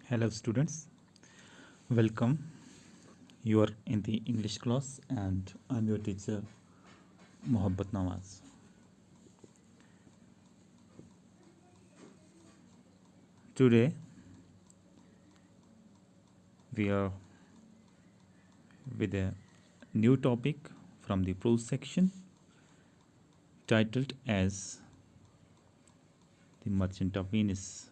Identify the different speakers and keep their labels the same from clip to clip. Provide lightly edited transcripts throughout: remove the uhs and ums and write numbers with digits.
Speaker 1: Hello, students. Welcome. You are in the English class, and I'm your teacher, Mohabbat Nawaz. Today, we are with a new topic from the prose section titled as The Merchant of Venice.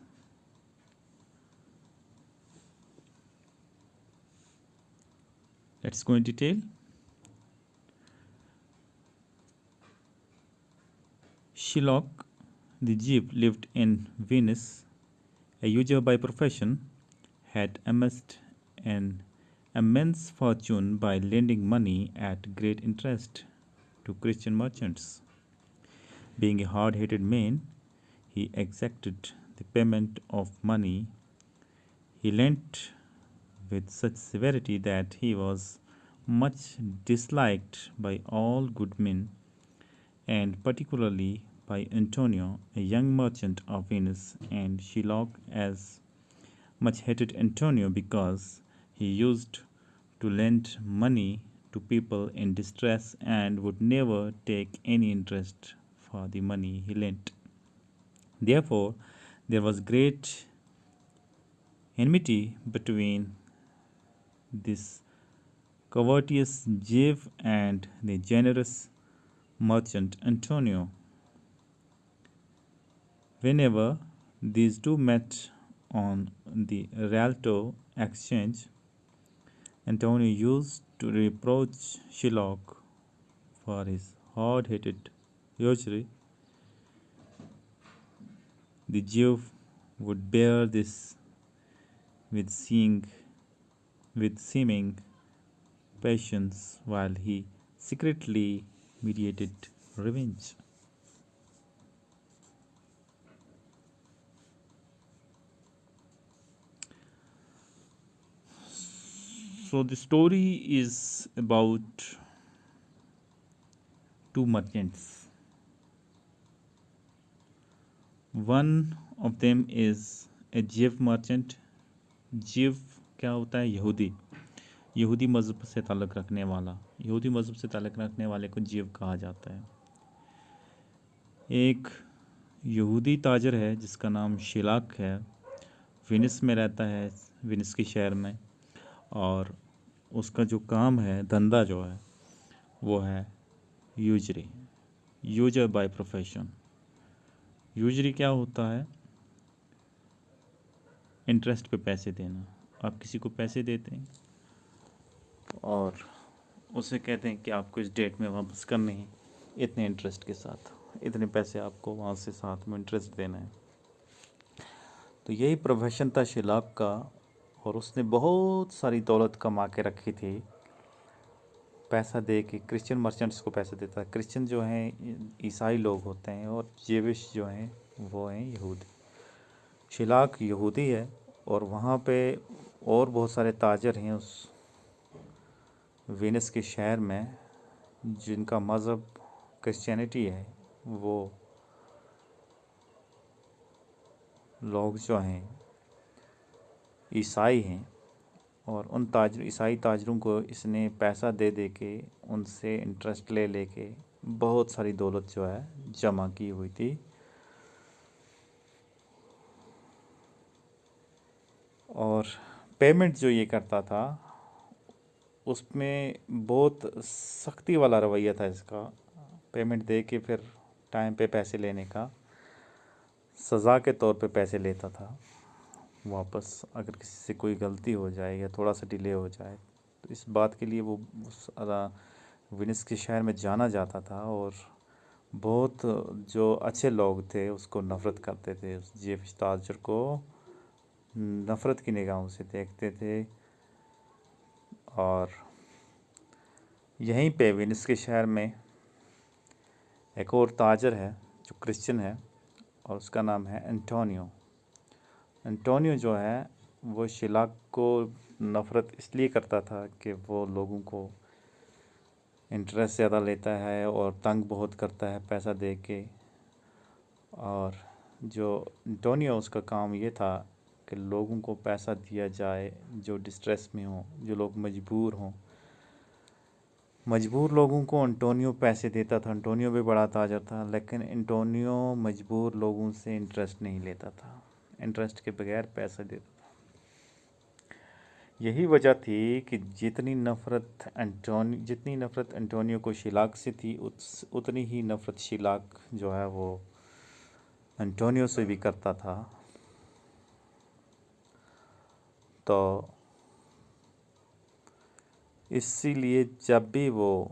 Speaker 1: Let's go in detail. Shylock the Jew lived in Venice. A user by profession, had amassed an immense fortune by lending money at great interest to Christian merchants. Being a hard-headed man, he exacted the payment of money he lent with such severity that he was much disliked by all good men, and particularly by Antonio, a young merchant of Venice, and Shylock as much hated Antonio because he used to lend money to people in distress and would never take any interest for the money he lent. Therefore, there was great enmity between this courteous Jew and the generous merchant Antonio. Whenever these two met on the Rialto exchange, Antonio used to reproach Shylock for his hard-headed usury. The Jew would bear this with seeming patience while he secretly meditated revenge. So the story is about two merchants. One of them is a Jew merchant. Jew क्या होता है? यहूदी मज़हब से ताल्लुक़ रखने वाला। यहूदी मज़हब से ताल्लुक़ रखने वाले को जीव कहा जाता है। एक यहूदी ताजर है जिसका नाम शिलाक है, वेनिस में रहता है, वेनिस के शहर में, और उसका जो काम है, धंधा जो है, वो है यूजरी, यूजर बाय प्रोफेशन। यूजरी क्या होता है? इंटरेस्ट पे पैसे देना। आप किसी को पैसे देते हैं और उसे कहते हैं कि आपको इस डेट में वापस करने हैं, इतने इंटरेस्ट के साथ, इतने पैसे आपको वहाँ से साथ में इंटरेस्ट देना है। तो यही प्रोफेशन था शिलाक का, और उसने बहुत सारी दौलत कमा के रखी थी। पैसा दे के क्रिश्चियन मर्चेंट्स को पैसे देता है। क्रिश्चियन जो हैं ईसाई लोग होते हैं, और जेविश जो हैं वो हैं यहूदी। शिलाक यहूदी है, और वहाँ पे और बहुत सारे ताजर हैं उस वेनिस के शहर में जिनका मज़हब क्रिश्चियनिटी है। वो लोग जो हैं ईसाई हैं, और उन ईसाई ताजरों को इसने पैसा दे दे के, उनसे इंटरेस्ट ले लेके बहुत सारी दौलत जो है जमा की हुई थी। और पेमेंट जो ये करता था उसमें बहुत सख्ती वाला रवैया था इसका। पेमेंट दे के फिर टाइम पे पैसे लेने का, सज़ा के तौर पे पैसे लेता था वापस, अगर किसी से कोई गलती हो जाए या थोड़ा सा डिले हो जाए। तो इस बात के लिए वो उस वेनिस के शहर में जाना जाता था, और बहुत जो अच्छे लोग थे उसको नफ़रत करते थे। उस जेफ ताजर को नफ़रत की निगाहों से देखते थे। और यहीं पे वेनिस के शहर में एक और ताजर है जो क्रिश्चियन है, और उसका नाम है एंटोनियो। एंटोनियो जो है वो शिलाक को नफ़रत इसलिए करता था कि वो लोगों को इंटरेस्ट ज़्यादा लेता है और तंग बहुत करता है पैसा दे के। और जो एंटोनियो, उसका काम ये था कि लोगों को पैसा दिया जाए जो डिस्ट्रेस में हों, जो लोग मजबूर हों। मजबूर लोगों को एंटोनियो पैसे देता था। एंटोनियो भी बड़ा ताजर था, लेकिन एंटोनियो मजबूर लोगों से इंटरेस्ट नहीं लेता था, इंटरेस्ट के बगैर पैसा देता था। यही वजह थी कि जितनी नफ़रत एंटोनियो को शिलाक से थी, उतनी ही नफ़रत शिलाक जो है वो एंटोनियो से भी करता था। तो इसीलिए जब भी वो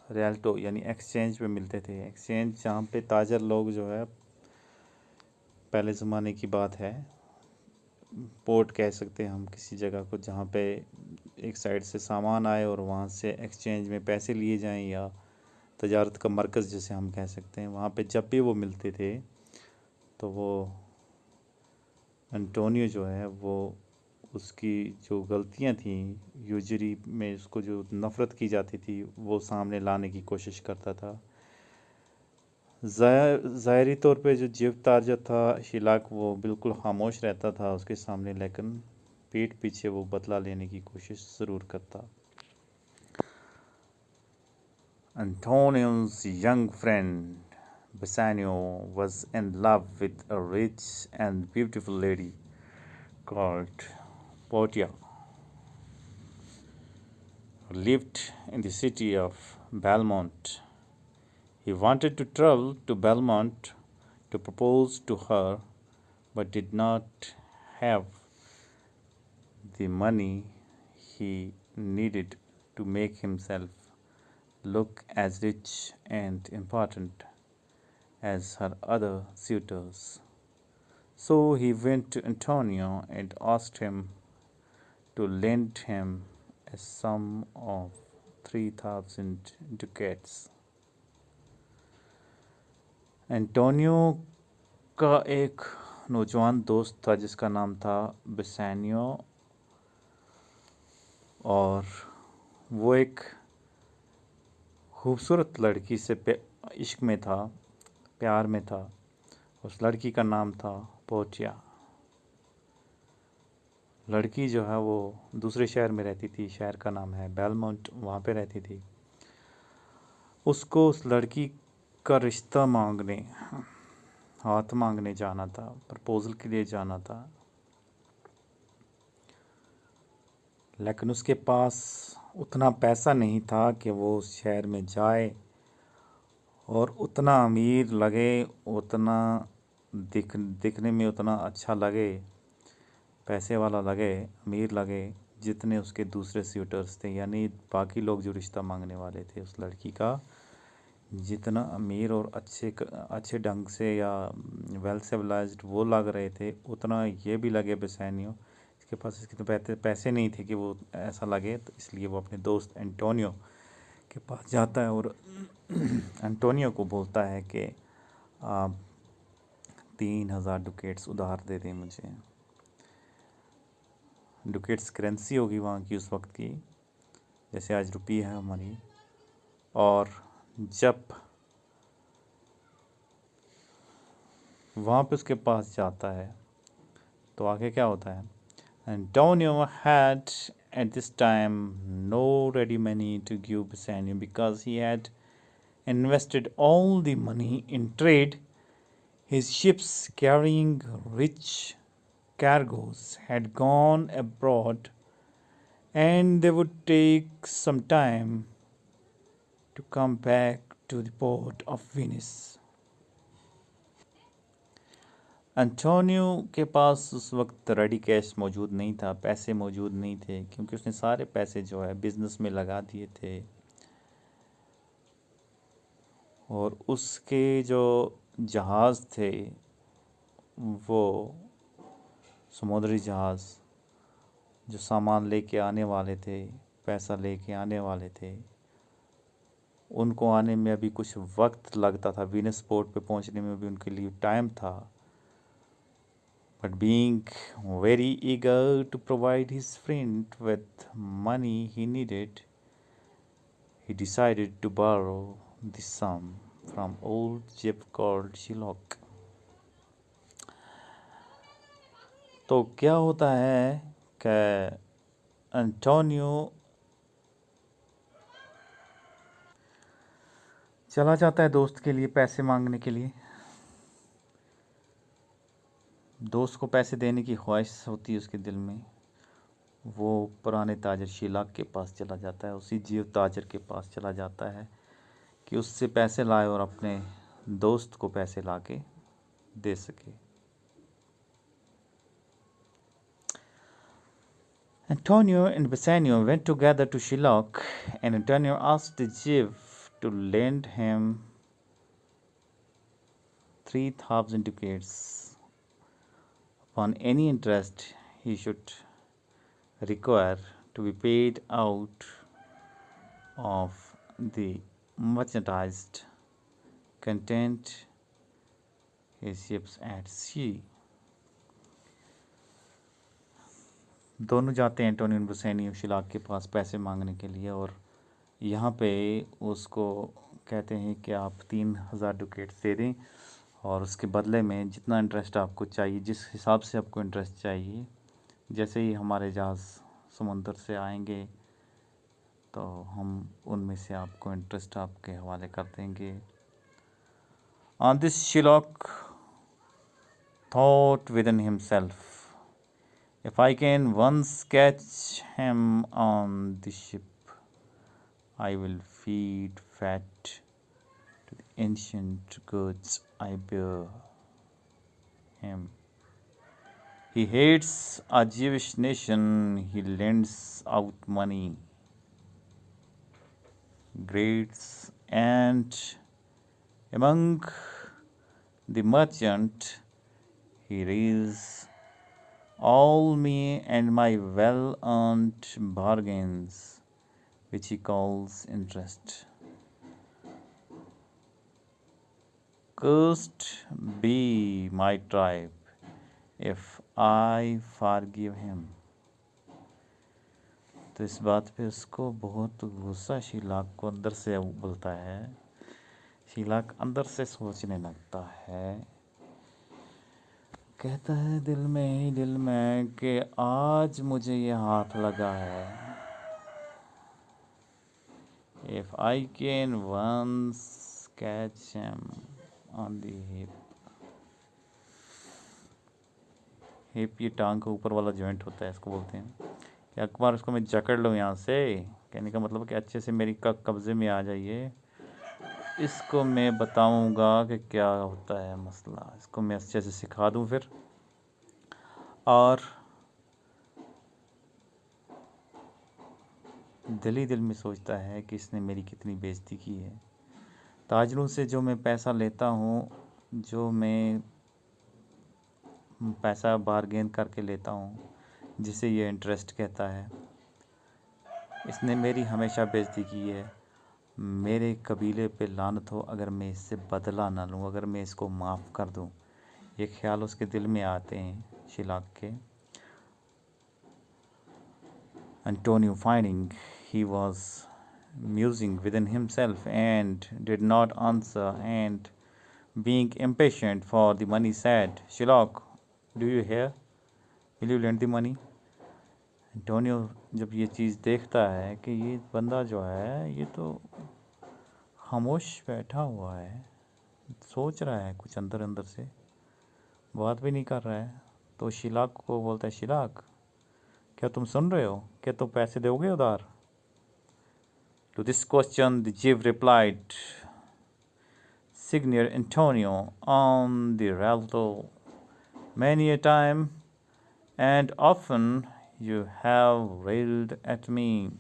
Speaker 1: रियल्टो यानी एक्सचेंज पे मिलते थे, एक्सचेंज जहाँ पे ताजर लोग जो है, पहले ज़माने की बात है, पोर्ट कह सकते हैं हम किसी जगह को जहाँ पे एक साइड से सामान आए और वहाँ से एक्सचेंज में पैसे लिए जाएं, या तजारत का मरकज़ जिसे हम कह सकते हैं, वहाँ पे जब भी वो मिलते थे तो वो एंटोनियो जो है वो उसकी जो गलतियाँ थी यूजरी में, उसको जो नफ़रत की जाती थी वो सामने लाने की कोशिश करता था। ज़ाहरी तौर पे जो जीव ताजर था शिलाक, वो बिल्कुल खामोश रहता था उसके सामने, लेकिन पीठ पीछे वो बदला लेने की कोशिश ज़रूर करता। Antonio's young friend Bassanio was in love with a rich and beautiful lady called Portia, who lived in the city of Belmont. He wanted to travel to Belmont to propose to her, but did not have the money he needed to make himself look as rich and important as her other suitors. So he went to Antonio and asked him to lend him a sum of 3,000 ducats. Antonio का एक नौजवान दोस्त था जिसका नाम था बेसानियो, और वो एक खूबसूरत लड़की से इश्क में था, प्यार में था। उस लड़की का नाम था पोर्टिया। लड़की जो है वो दूसरे शहर में रहती थी, शहर का नाम है बेलमोंट, वहाँ पे रहती थी। उसको उस लड़की का रिश्ता मांगने, हाथ मांगने जाना था, प्रपोजल के लिए जाना था, लेकिन उसके पास उतना पैसा नहीं था कि वो उस शहर में जाए और उतना अमीर लगे, उतना दिखने में उतना अच्छा लगे, पैसे वाला लगे, अमीर लगे, जितने उसके दूसरे सूटर्स थे, यानी बाकी लोग जो रिश्ता मांगने वाले थे उस लड़की का, जितना अमीर और अच्छे ढंग से या वेल सिविलाइज्ड वो लग रहे थे, उतना ये भी लगे बेसानियो, इसके पास इसके तो पैसे नहीं थे कि वो ऐसा लगे। तो इसलिए वो अपने दोस्त एंटोनियो के पास जाता है और एंटोनियो को बोलता है कि आप 3,000 डुकेट्स उधार दे दें मुझे। डुकेट्स करेंसी होगी वहाँ की उस वक्त की, जैसे आज रुपी है हमारी। और जब वहाँ पे उसके पास जाता है तो आगे क्या होता है? Antonio had at this time no ready money to give Bassanio because he had invested all the money in trade. His ships carrying rich cargoes had gone abroad, and they would take some time to come back to the port of Venice. Antonio के पास उस वक्त ready cash मौजूद नहीं था, पैसे मौजूद नहीं थे, क्योंकि उसने सारे पैसे जो है बिज़नेस में लगा दिए थे। और उसके जो जहाज़ थे वो समुद्री जहाज़ जो सामान लेके आने वाले थे, पैसा लेके आने वाले थे, उनको आने में अभी कुछ वक्त लगता था, वीनस पोर्ट पे पहुंचने में भी उनके लिए टाइम था। But being very eager to provide his friend with money he needed, he decided to borrow the sum from old Jeff called Shylock. तो क्या होता है कि एंटोनियो चला जाता है दोस्त के लिए पैसे मांगने के लिए। दोस्त को पैसे देने की ख्वाहिश होती है उसके दिल में। वो पुराने ताजर शीलाक के पास चला जाता है, उसी जीव ताजर के पास चला जाता है कि उससे पैसे लाए और अपने दोस्त को पैसे ला के दे सके। Antonio and Bassanio went together to Shiloh, and Antonio asked the Jew to lend him 3,000 ducats upon any interest he should require to be paid out of the merchandise contained his ships at sea. दोनों जाते हैं Antonio बुसेनियो शिलाक के पास पैसे मांगने के लिए, और यहाँ पे उसको कहते हैं कि आप 3,000 डुकेट्स दे दें और उसके बदले में जितना इंटरेस्ट आपको चाहिए, जिस हिसाब से आपको इंटरेस्ट चाहिए, जैसे ही हमारे जहाज़ समुंदर से आएंगे तो हम उनमें से आपको इंटरेस्ट आपके हवाले कर देंगे। On this Shylock thought within himself, if I can once catch him on the ship, I will feed fat to the ancient goods I bear him. He hates a Jewish nation, he lends out money, grades, and among the merchant he raises all me and my well-earned bargains, which he calls interest. Cursed be my tribe if I forgive him. तो इस बात पे उसको बहुत गुस्सा शीलाक को अंदर से उबलता है। शीलाक अंदर से सोचने लगता है, कहता है दिल में कि आज मुझे ये हाथ लगा है। If I can once catch him on the hip, hip ये टांग का ऊपर वाला जॉइंट होता है, इसको बोलते हैं। कि एक बार उसको मैं जकड़ लूँ यहाँ से, कहने का मतलब कि अच्छे से मेरी कब्जे में आ जाइए, इसको मैं बताऊँगा कि क्या होता है मसला, इसको मैं अच्छे से सिखा दूँ फिर। और दिल ही दिल में सोचता है कि इसने मेरी कितनी बेइज्जती की है। ताजरों से जो मैं पैसा लेता हूँ, जो मैं पैसा बारगेन करके लेता हूँ, जिसे ये इंटरेस्ट कहता है, इसने मेरी हमेशा बेइज्जती की है। मेरे कबीले पे लानत हो अगर मैं इससे बदला ना लूँ, अगर मैं इसको माफ़ कर दूँ। ये ख्याल उसके दिल में आते हैं शिलाक के। Antonio, finding he was musing within himself and did not answer, and being impatient for the money, said, Shylock, do you hear? Will you lend the money? Antonio जब ये चीज़ देखता है कि ये बंदा जो है ये तो खामोश बैठा हुआ है, सोच रहा है कुछ अंदर अंदर से, बात भी नहीं कर रहा है, तो शिलाक को बोलता है, शिलाक क्या तुम सुन रहे हो? क्या तुम पैसे दोगे उधार? To this question the Jew replied, Signor Antonio, on the Rialto, many a time and often you have railed at me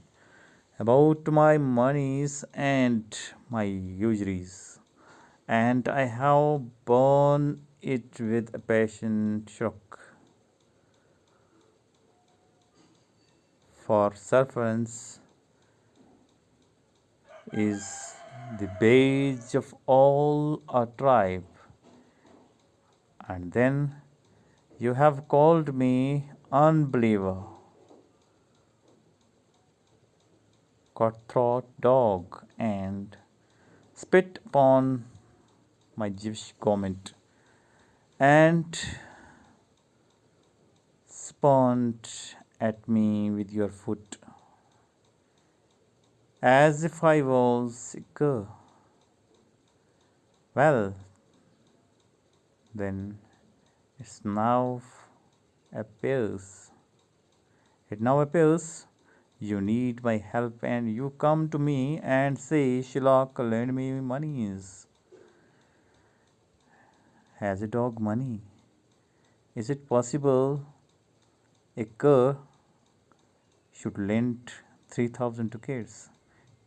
Speaker 1: about my monies and my usuries, and I have borne it with a patient shock. For servants is the badge of all a tribe, and then you have called me unbeliever, cutthroat dog, and spit upon my Jewish garment, and spawned at me with your foot, as if I was a cur. Well, then it's now appears. It now appears you need my help, and you come to me and say, Sherlock, lend me monies. Has a dog money? Is it possible a cur should lend 3,000 ducats?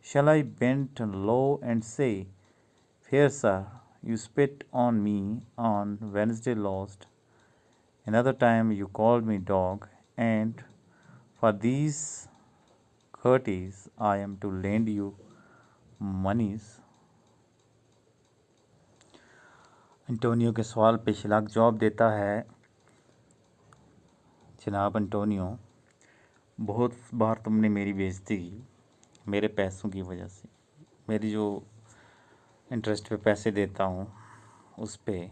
Speaker 1: Shall I bend low and say, Fair sir, you spit on me on Wednesday last. Another time you called me dog, and for these courtesies I am to lend you monies. Antonio के सवाल पे शिलाक जवाब देता है, जनाब Antonio, बहुत बार तुमने मेरी बेइज्जती की मेरे पैसों की वजह से। मेरी जो इंटरेस्ट पे पैसे देता हूँ उस पे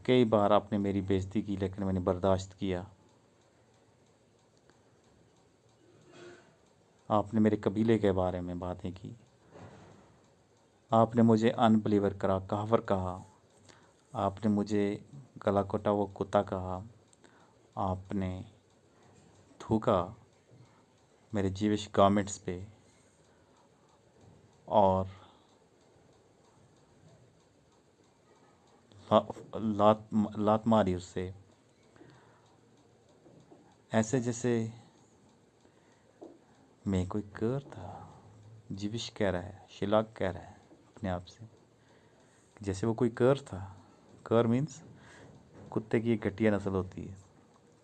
Speaker 1: कई बार आपने मेरी बेइज्जती की, लेकिन मैंने बर्दाश्त किया। आपने मेरे कबीले के बारे में बातें की, आपने मुझे अनबिलीवर करा, काफर कहा, आपने मुझे गला कटा वो कुत्ता कहा, आपने थूका मेरे जीविश गारमेंट्स पे और लात मारी उससे, ऐसे जैसे मैं कोई कर था। जीविश कह रहा है, शिलाक कह रहा है अपने आप से, जैसे वो कोई कर था। कर मीन्स कुत्ते की एक घटिया नस्ल होती है।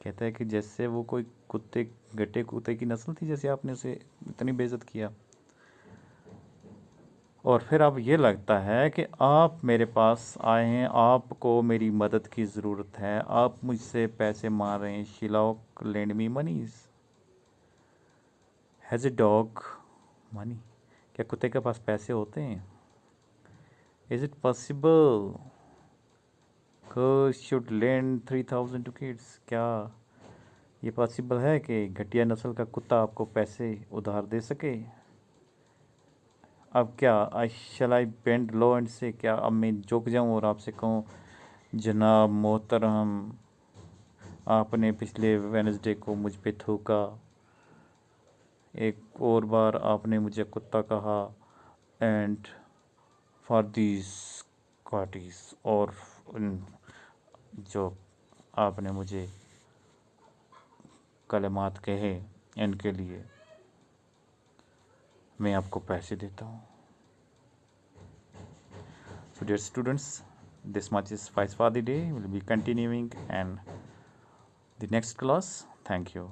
Speaker 1: कहता है कि जैसे वो कोई घटे कुत्ते की नस्ल थी, जैसे आपने उसे इतनी बेइज्जत किया। और फिर अब ये लगता है कि आप मेरे पास आए हैं, आपको मेरी मदद की ज़रूरत है, आप मुझसे पैसे मांग रहे हैं। Shylock, lend me monies. Has a dog money? क्या कुत्ते के पास पैसे होते हैं? Is it possible should lend 3,000 to kids? क्या ये पॉसिबल है कि घटिया नस्ल का कुत्ता आपको पैसे उधार दे सके? अब क्या आई बेंड लो एंड से, क्या अब मैं झुक जाऊं और आपसे कहूं, जनाब मोहतरम, आपने पिछले वेनसडे को मुझ पे थूका, एक और बार आपने मुझे कुत्ता कहा, एंड फॉर दीज क्वालिटीज, और जो आपने मुझे कलमात कहे इनके लिए मैं आपको पैसे देता हूँ। So dear students, this much is suffice for the day. We'll be continuing and the next class. Thank you.